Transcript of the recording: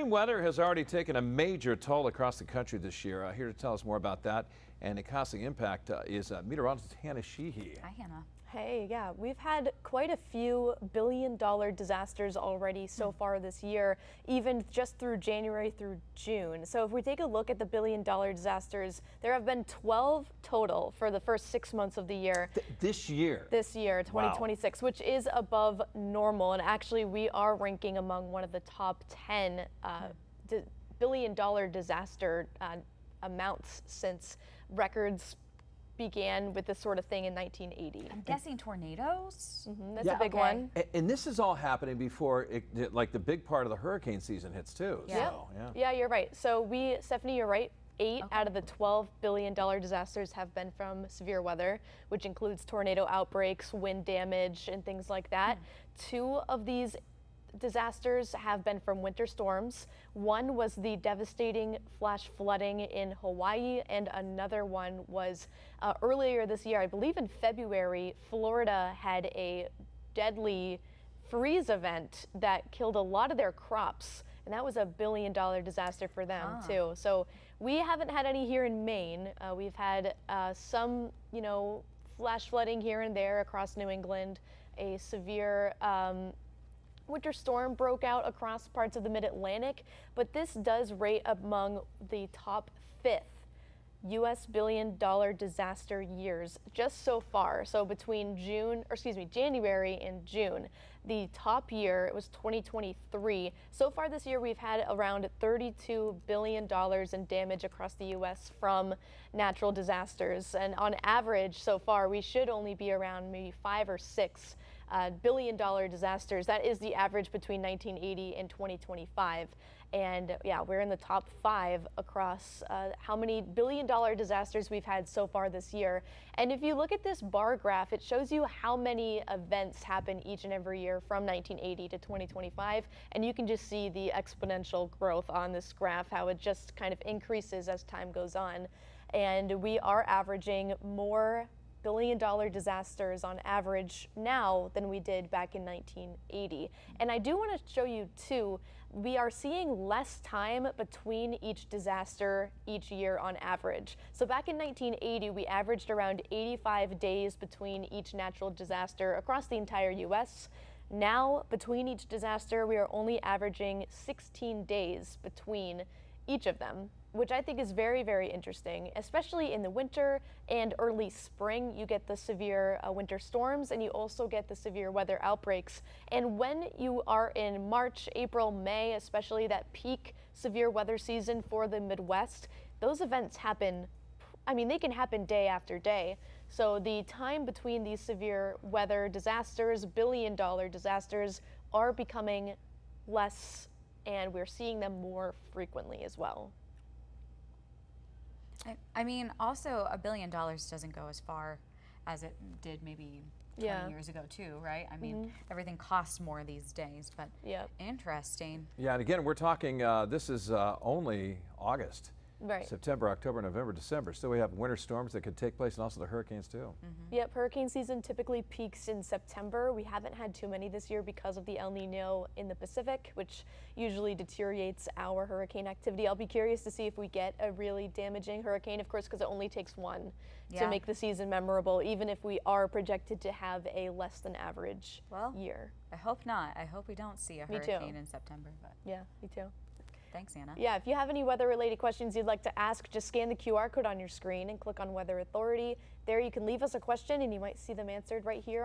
Extreme weather has already taken a major toll across the country this year. Here to tell us more about that and the costing impact is meteorologist Hannah Sheehy. Hi, Hannah. Hey, yeah, we've had quite a few billion-dollar disasters already so far this year, even just through January through June. So if we take a look at the billion-dollar disasters, there have been 12 total for the first 6 months of the year. This year? This year, 2026, wow. Which is above normal. And actually, we are ranking among one of the top 10 billion-dollar disaster amounts since records began with this sort of thing in 1980. I'm guessing tornadoes? That's a big one. And this is all happening before like the big part of the hurricane season hits too. Yeah, so, yeah, you're right. So Stephanie, you're right. 8 out of the $12 billion disasters have been from severe weather, which includes tornado outbreaks, wind damage, and things like that. 2 of these disasters have been from winter storms. One was the devastating flash flooding in Hawaii, and another one was earlier this year, I believe in February, Florida had a deadly freeze event that killed a lot of their crops. And that was a $1 billion disaster for them too. So we haven't had any here in Maine. We've had some, flash flooding here and there across New England. A severe winter storm broke out across parts of the mid-Atlantic, but this does rate among the top 5th U.S. billion-dollar disaster years just so far. So between January and June, the top year, it was 2023. So far this year, we've had around $32 billion in damage across the U.S. from natural disasters. And on average, so far, we should only be around maybe 5 or 6 billion-dollar disasters. That is the average between 1980 and 2025. And yeah, we're in the top 5 across how many billion-dollar disasters we've had so far this year. And if you look at this bar graph, it shows you how many events happen each and every year from 1980 to 2025. And you can just see the exponential growth on this graph, how it just kind of increases as time goes on. And we are averaging more billion-dollar disasters on average now than we did back in 1980. And I do want to show you too, we are seeing less time between each disaster each year on average. So back in 1980, we averaged around 85 days between each natural disaster across the entire US. Now, between each disaster, we are only averaging 16 days between each of them, which I think is very, very interesting, especially in the winter and early spring. You get the severe winter storms, and you also get the severe weather outbreaks. And when you are in March, April, May, especially that peak severe weather season for the Midwest, those events happen, they can happen day after day. So the time between these severe weather disasters, billion-dollar disasters, are becoming less, and we're seeing them more frequently as well. Also $1 billion doesn't go as far as it did maybe 20 years ago too, right? Everything costs more these days, but interesting. Yeah, and again, we're talking, this is only August. Right. September, October, November, December. Still we have winter storms that could take place, and also the hurricanes too. Yep, hurricane season typically peaks in September. We haven't had too many this year because of the El Nino in the Pacific, which usually deteriorates our hurricane activity. I'll be curious to see if we get a really damaging hurricane, of course, because it only takes one to make the season memorable, even if we are projected to have a less than average year. I hope not. I hope we don't see a hurricane in September. But yeah, me too. Thanks, Anna. Yeah, if you have any weather-related questions you'd like to ask, just scan the QR code on your screen and click on Weather Authority. There you can leave us a question and you might see them answered right here